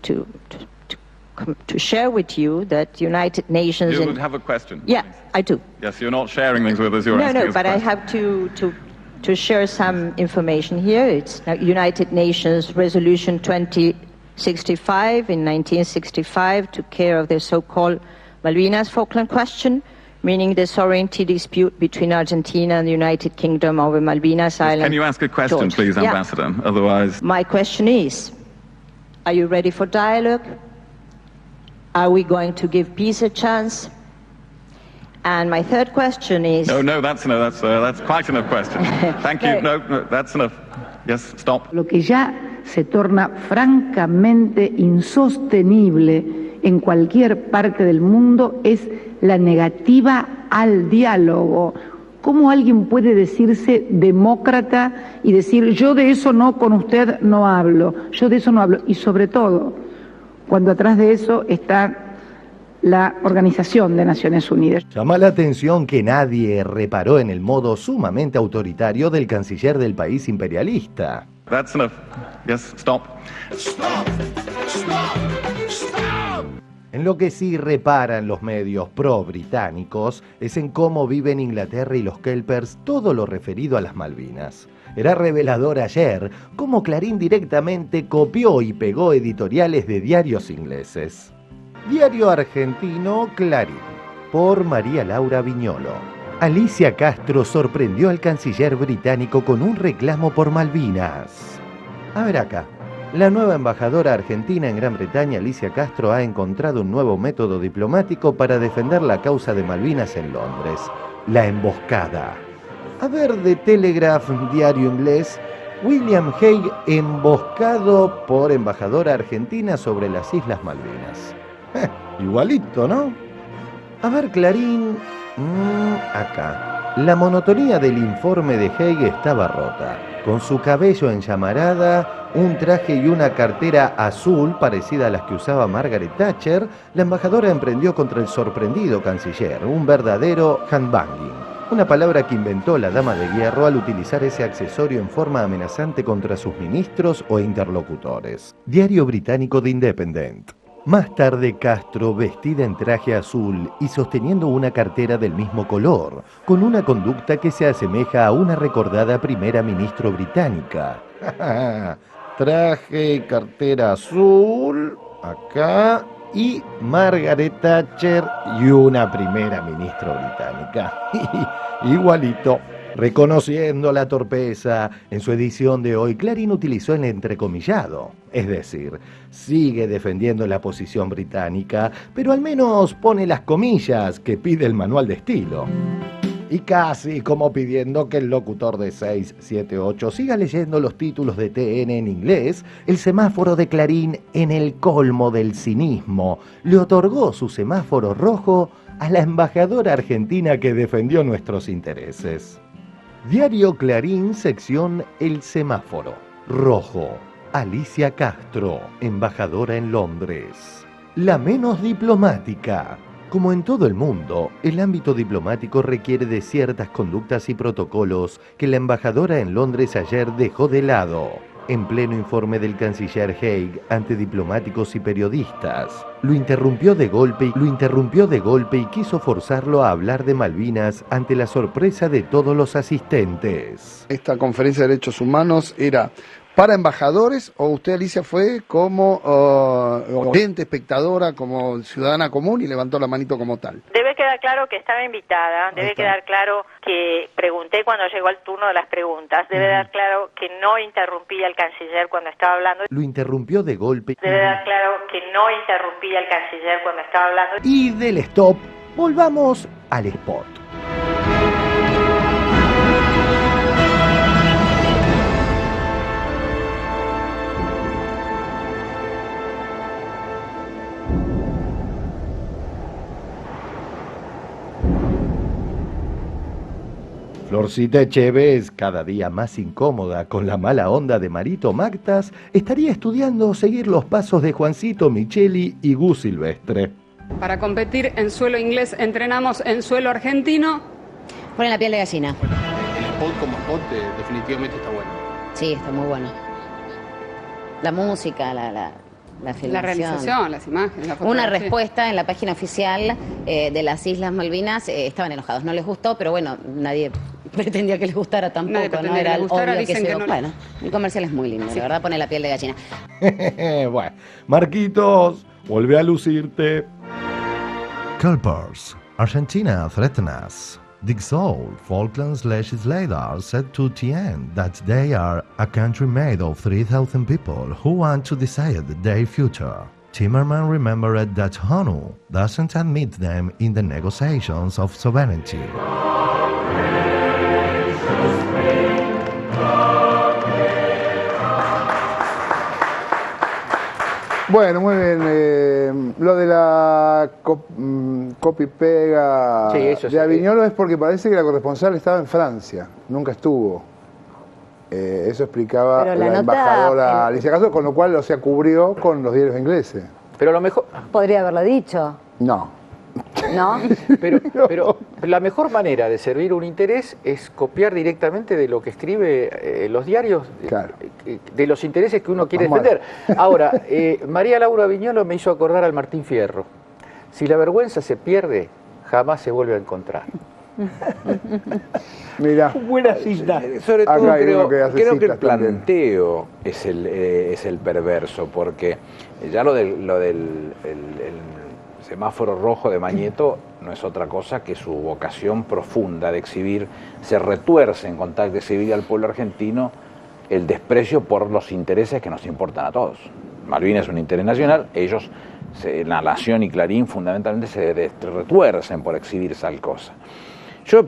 share with you that United Nations... You would have a question. Yeah, please. I do. Yes, you're not sharing things with us, you're asking us No, but I have to share some information here. It's United Nations Resolution 2065 in 1965 took care of the so-called Malvinas Falkland question, meaning the sovereignty dispute between Argentina and the United Kingdom over Malvinas Island. Can you ask a question, please, Ambassador? Yeah. Otherwise... My question is, are you ready for dialogue? Are we going to give peace a chance? And my third question is... No, that's enough. That's quite enough question. Thank you. No, that's enough. Yes, stop. Lo que ya se torna francamente insostenible en cualquier parte del mundo es la negativa al diálogo. ¿Cómo alguien puede decirse demócrata y decir yo de eso no, con usted no hablo, yo de eso no hablo? Y sobre todo, cuando atrás de eso está la Organización de Naciones Unidas. Llama la atención que nadie reparó en el modo sumamente autoritario del canciller del país imperialista. That's enough. Yes, stop. En lo que sí reparan los medios pro-británicos es en cómo viven Inglaterra y los Kelpers todo lo referido a las Malvinas. Era revelador ayer cómo Clarín directamente copió y pegó editoriales de diarios ingleses. Diario argentino Clarín, por María Laura Viñolo. Alicia Castro sorprendió al canciller británico con un reclamo por Malvinas. A ver acá. La nueva embajadora argentina en Gran Bretaña, Alicia Castro, ha encontrado un nuevo método diplomático para defender la causa de Malvinas en Londres: la emboscada. A ver, de Telegraph, diario inglés, William Hague emboscado por embajadora argentina sobre las Islas Malvinas. Igualito, ¿no? A ver, Clarín, acá. La monotonía del informe de Hague estaba rota. Con su cabello en llamarada, un traje y una cartera azul parecida a las que usaba Margaret Thatcher, la embajadora emprendió contra el sorprendido canciller un verdadero handbanging, una palabra que inventó la dama de hierro al utilizar ese accesorio en forma amenazante contra sus ministros o interlocutores. Diario británico The Independent. Más tarde, Castro, vestida en traje azul y sosteniendo una cartera del mismo color, con una conducta que se asemeja a una recordada primera ministra británica. Traje y cartera azul, acá, y Margaret Thatcher y una primera ministra británica. Igualito. Reconociendo la torpeza, en su edición de hoy, Clarín utilizó el entrecomillado. Es decir, sigue defendiendo la posición británica, pero al menos pone las comillas que pide el manual de estilo. Y casi como pidiendo que el locutor de 678 siga leyendo los títulos de TN en inglés, el semáforo de Clarín, en el colmo del cinismo, le otorgó su semáforo rojo a la embajadora argentina que defendió nuestros intereses. Diario Clarín, sección El Semáforo. Rojo. Alicia Castro, embajadora en Londres. La menos diplomática. Como en todo el mundo, el ámbito diplomático requiere de ciertas conductas y protocolos que la embajadora en Londres ayer dejó de lado. En pleno informe del canciller Hague ante diplomáticos y periodistas, lo interrumpió de golpe y quiso forzarlo a hablar de Malvinas ante la sorpresa de todos los asistentes. Esta conferencia de derechos humanos era para embajadores, o usted, Alicia, fue como oyente, espectadora, como ciudadana común y levantó la manito como tal. Debe quedar claro que estaba invitada, debe quedar claro que pregunté cuando llegó el turno de las preguntas, debe quedar claro que no interrumpí al canciller cuando estaba hablando. Lo interrumpió de golpe. Debe quedar claro que no interrumpí al canciller cuando estaba hablando. Y del stop, volvamos al spot. Florcita Echeves, cada día más incómoda con la mala onda de Marito Mactas, estaría estudiando seguir los pasos de Juancito Micheli y Gus Silvestre. Para competir en suelo inglés entrenamos en suelo argentino. Ponen la piel de gallina. Bueno, el spot como spot definitivamente está bueno. Sí, está muy bueno. La música, la filmación. La realización, las imágenes, la fotografía. Una respuesta en la página oficial de las Islas Malvinas. Estaban enojados, no les gustó, pero bueno, nadie pretendía que les gustara tampoco, ¿no? Era obvio que se... Bueno, el comercial es muy lindo, sí. La verdad pone la piel de gallina. Bueno, Marquitos, vuelve a lucirte. Kelpers, Argentina threatens. Dixol, Falklands legislators said to TN that they are a country made of 3,000 people who want to decide their future. Timmermans remembered that HONU doesn't admit them in the negotiations of sovereignty. Bueno, muy bien. Lo de la copy-pega de Aviñolo es porque parece que la corresponsal estaba en Francia, nunca estuvo. Eso explicaba la embajadora Alicia Castro, con lo cual, o sea, cubrió con los diarios ingleses. Pero lo mejor... Podría haberlo dicho. No. ¿No? Pero la mejor manera de servir un interés es copiar directamente de lo que escribe los diarios, de los intereses que uno quiere defender. Ahora, María Laura Viñolo me hizo acordar al Martín Fierro. Si la vergüenza se pierde, jamás se vuelve a encontrar. Mira, buena cita. Sobre todo creo que el planteo es el perverso, porque ya lo del semáforo rojo de Mañeto no es otra cosa que su vocación profunda de exhibir, se retuerce en con tal de exhibir al pueblo argentino el desprecio por los intereses que nos importan a todos. Malvinas es un interés nacional, ellos, La Nación y Clarín fundamentalmente se retuercen por exhibir tal cosa. Yo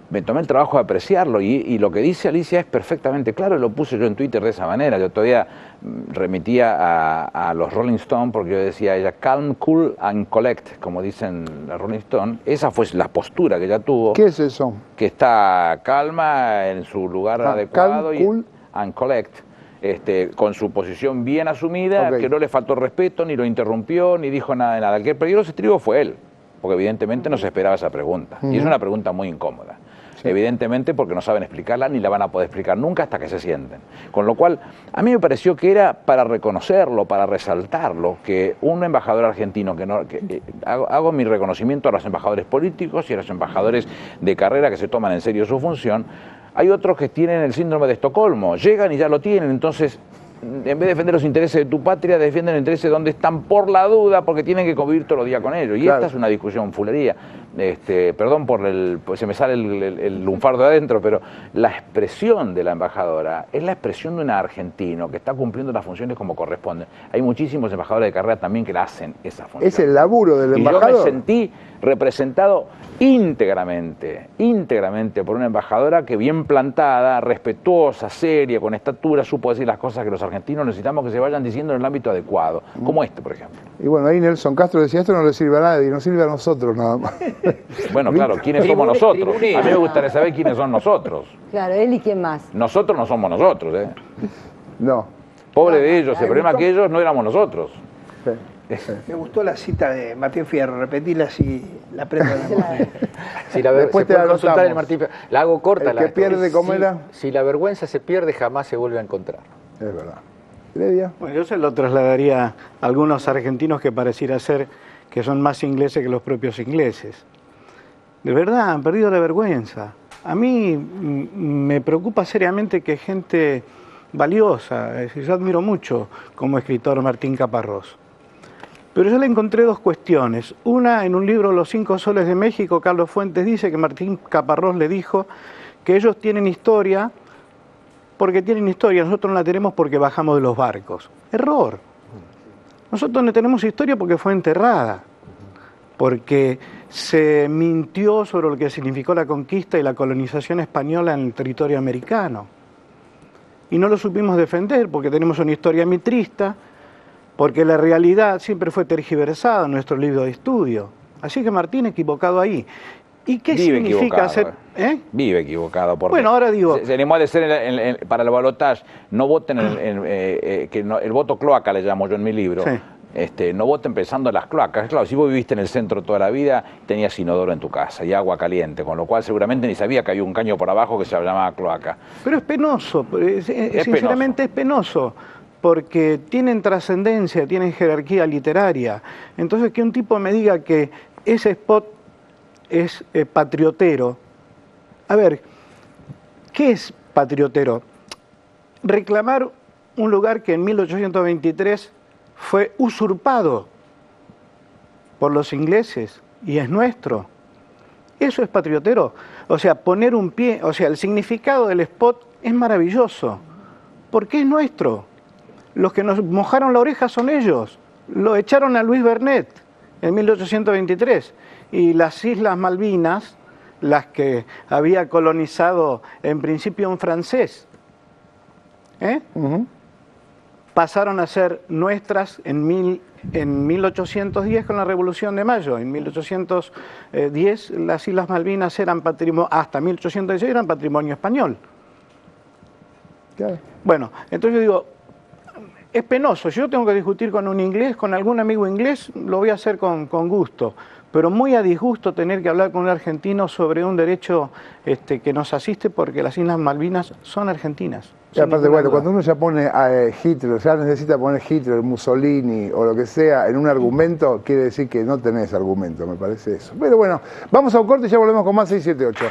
me tomé el trabajo de apreciarlo y lo que dice Alicia es perfectamente claro, y lo puse yo en Twitter de esa manera. Yo todavía remitía a los Rolling Stones porque yo decía ella calm, cool and collect, como dicen los Rolling Stones. Esa fue la postura que ella tuvo. ¿Qué es eso? Que está calma en su lugar adecuado calm, cool and collect. Con su posición bien asumida, que no le faltó respeto, ni lo interrumpió, ni dijo nada de nada. El que perdió los estribos fue él, porque evidentemente no se esperaba esa pregunta. Y es una pregunta muy incómoda. Sí. Evidentemente porque no saben explicarla ni la van a poder explicar nunca hasta que se sienten. Con lo cual, a mí me pareció que era para reconocerlo, para resaltarlo, que un embajador argentino, hago mi reconocimiento a los embajadores políticos y a los embajadores de carrera que se toman en serio su función. Hay otros que tienen el síndrome de Estocolmo, llegan y ya lo tienen, entonces en vez de defender los intereses de tu patria, defienden los intereses de donde están por la duda, porque tienen que convivir todos los días con ellos. Y esta es una discusión fulería. Perdón por pues se me sale el lunfardo de adentro, pero la expresión de la embajadora es la expresión de un argentino que está cumpliendo las funciones como corresponden. Hay muchísimos embajadores de carrera también que la hacen esa función. Es el laburo del embajador. Y yo me sentí representado íntegramente por una embajadora que bien plantada, respetuosa, seria, con estatura, supo decir las cosas que los argentinos necesitamos que se vayan diciendo en el ámbito adecuado, como por ejemplo. Y bueno, ahí Nelson Castro decía, esto no le sirve a nadie, nos sirve a nosotros nada más. Bueno, claro, ¿quiénes somos nosotros? A mí me gustaría saber quiénes son nosotros. Claro, él y quién más. Nosotros no somos nosotros, ¿eh? No. Pobre de ellos, el problema es que ellos no éramos nosotros. Me gustó la cita de Martín Fierro, repetila si la aprendo de memoria. Después se puede consultar en Martín Fierro. La hago corta. El que pierde, ¿cómo era? Si la vergüenza se pierde, jamás se vuelve a encontrar. Es verdad. Ledia. Bueno, yo se lo trasladaría a algunos argentinos que pareciera ser que son más ingleses que los propios ingleses. De verdad, han perdido la vergüenza. A mí me preocupa seriamente que gente valiosa, es decir, yo admiro mucho como escritor Martín Caparrós. Pero yo le encontré dos cuestiones. Una, en un libro, Los 5 soles de México, Carlos Fuentes dice que Martín Caparrós le dijo que ellos tienen historia porque tienen historia, nosotros no la tenemos porque bajamos de los barcos. Error. Nosotros no tenemos historia porque fue enterrada, porque se mintió sobre lo que significó la conquista y la colonización española en el territorio americano. Y no lo supimos defender porque tenemos una historia mitrista, porque la realidad siempre fue tergiversada en nuestro libro de estudio. Así que Martín equivocado ahí. ¿Y qué significa hacer? Vive equivocado. Porque bueno, ahora digo... Se animó a decir para el balotaje, no voten, el voto cloaca le llamo yo en mi libro. Sí. No voten pensando en las cloacas. Claro, si vos viviste en el centro toda la vida, tenías inodoro en tu casa y agua caliente, con lo cual seguramente ni sabía que había un caño por abajo que se llamaba cloaca. Pero es penoso, sinceramente es penoso. Porque tienen trascendencia, tienen jerarquía literaria. Entonces que un tipo me diga que ese spot es patriotero. A ver, ¿qué es patriotero? Reclamar un lugar que en 1823 fue usurpado por los ingleses y es nuestro. Eso es patriotero. O sea, poner un pie, o sea, el significado del spot es maravilloso, porque es nuestro. Los que nos mojaron la oreja son ellos, Lo echaron a Luis Bernet en 1823 y las Islas Malvinas, las que había colonizado en principio un francés, pasaron a ser nuestras en 1810 con la Revolución de Mayo. En 1810 las Islas Malvinas eran patrimonio, hasta 1816 eran patrimonio español. Claro. Bueno, entonces yo digo, es penoso. Yo tengo que discutir con un inglés, con algún amigo inglés, lo voy a hacer con gusto. Pero muy a disgusto tener que hablar con un argentino sobre un derecho que nos asiste porque las Islas Malvinas son argentinas. Y aparte, bueno, cuando uno ya pone a Hitler, ya necesita poner Hitler, Mussolini o lo que sea en un argumento, quiere decir que no tenés argumento, me parece eso. Pero bueno, vamos a un corte y ya volvemos con más 678.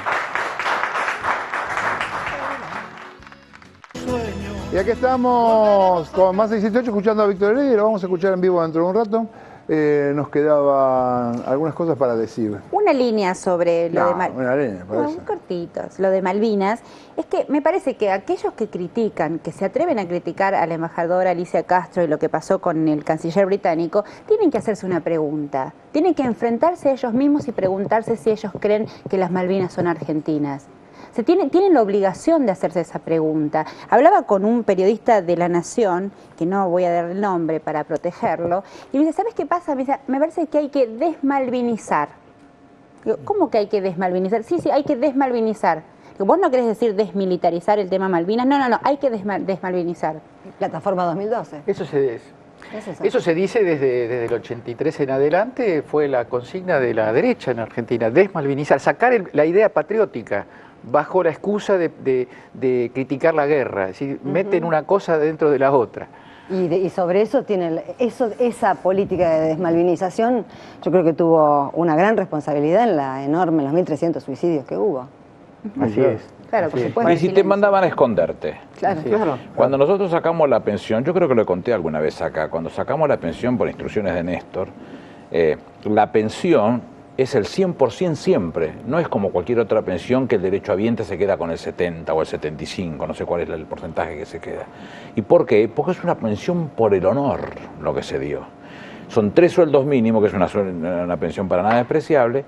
Y aquí estamos con más 678 escuchando a Víctor Heredia y lo vamos a escuchar en vivo dentro de un rato. Nos quedaban algunas cosas para decir. Una línea sobre lo de Malvinas. Una línea, parece. Muy cortitos. Lo de Malvinas es que me parece que aquellos que critican, que se atreven a criticar a la embajadora Alicia Castro y lo que pasó con el canciller británico, tienen que hacerse una pregunta. Tienen que enfrentarse a ellos mismos y preguntarse si ellos creen que las Malvinas son argentinas. Tienen la obligación de hacerse esa pregunta. Hablaba con un periodista de La Nación, que no voy a dar el nombre para protegerlo, y me dice, ¿sabes qué pasa? Me dice, me parece que hay que desmalvinizar. Digo, ¿cómo que hay que desmalvinizar? Sí, hay que desmalvinizar. Digo, ¿vos no querés decir desmilitarizar el tema Malvinas? No, hay que desmalvinizar. Plataforma 2012. Eso se dice desde el 83 en adelante, fue la consigna de la derecha en Argentina, desmalvinizar, sacar la idea patriótica bajo la excusa de criticar la guerra, es decir, meten una cosa dentro de la otra. Y sobre eso esa política de desmalvinización, yo creo que tuvo una gran responsabilidad en los 1.300 suicidios que hubo. Así es. Claro, por supuesto. Y si te mandaban a esconderte. Claro. Cuando nosotros sacamos la pensión, yo creo que lo conté alguna vez acá, cuando sacamos la pensión por instrucciones de Néstor, la pensión es el 100% siempre, no es como cualquier otra pensión que el derechohabiente se queda con el 70 o el 75, no sé cuál es el porcentaje que se queda. ¿Y por qué? Porque es una pensión por el honor lo que se dio. Son 3 sueldos mínimos, que es una pensión para nada despreciable,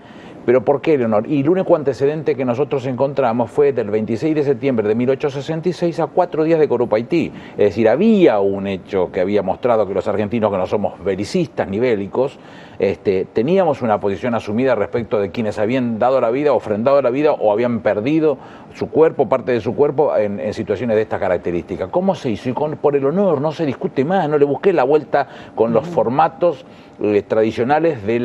pero ¿por qué el honor? Y el único antecedente que nosotros encontramos fue del 26 de septiembre de 1866 a 4 días de Corupaití. Es decir, había un hecho que había mostrado que los argentinos, que no somos belicistas ni bélicos, teníamos una posición asumida respecto de quienes habían dado la vida, ofrendado la vida o habían perdido su cuerpo, parte de su cuerpo, en situaciones de estas características. ¿Cómo se hizo? Y por el honor, no se discute más, no le busqué la vuelta con los formatos tradicionales de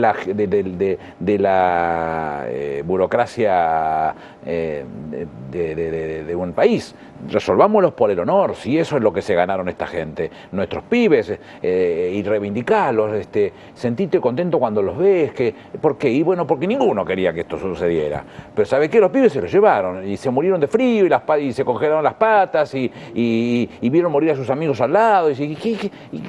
la burocracia de un país. Resolvámoslos por el honor, si eso es lo que se ganaron esta gente, nuestros pibes, y reivindicarlos, sentite contento cuando los ves, ¿por qué? Y bueno, porque ninguno quería que esto sucediera, pero ¿sabe qué? Los pibes se los llevaron y se murieron de frío y se congelaron las patas y vieron morir a sus amigos al lado y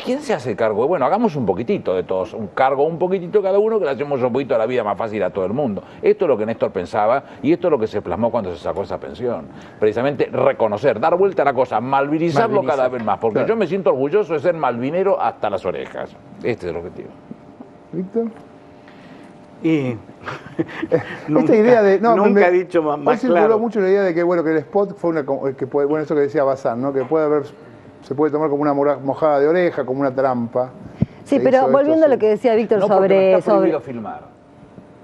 ¿quién se hace cargo? Bueno, hagamos un poquitito de todos, un cargo un poquitito cada uno, que le hacemos un poquito la vida más fácil a todo el mundo. Esto es lo que Néstor pensaba y esto es lo que se plasmó cuando se sacó esa pensión, precisamente reconocer, dar vuelta a la cosa, malvinizarlo cada vez más, porque yo me siento orgulloso de ser malvinero hasta las orejas. Este es el objetivo. ¿Víctor? Y esta idea de nunca he dicho más circuló mucho la idea de que bueno, que el spot fue eso que decía Bazán, ¿no? Que se puede tomar como una mojada de oreja, como una trampa. Sí, pero volviendo a lo que decía Víctor sobre... No está prohibido filmar.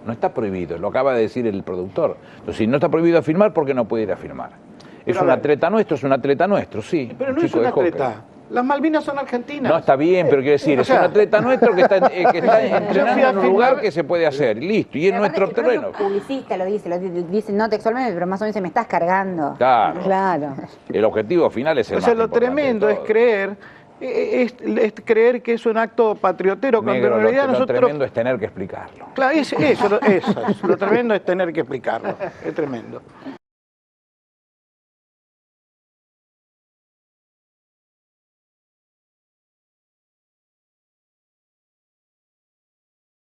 No está prohibido, lo acaba de decir el productor. Entonces, si no está prohibido filmar, ¿por qué no puede ir a filmar? Es un atleta nuestro, sí. Pero no es un atleta. Las Malvinas son argentinas. No, está bien, pero quiero decir, es un atleta nuestro que está entrenando en un lugar que se puede hacer, listo, y es nuestro terreno. El publicista lo dice no textualmente, pero más o menos se me estás cargando. Claro. El objetivo final es el más lo tremendo es creer... Es creer que es un acto patriotero, cuando en realidad lo tremendo es tener que explicarlo. Claro, eso, lo tremendo es tener que explicarlo, es tremendo.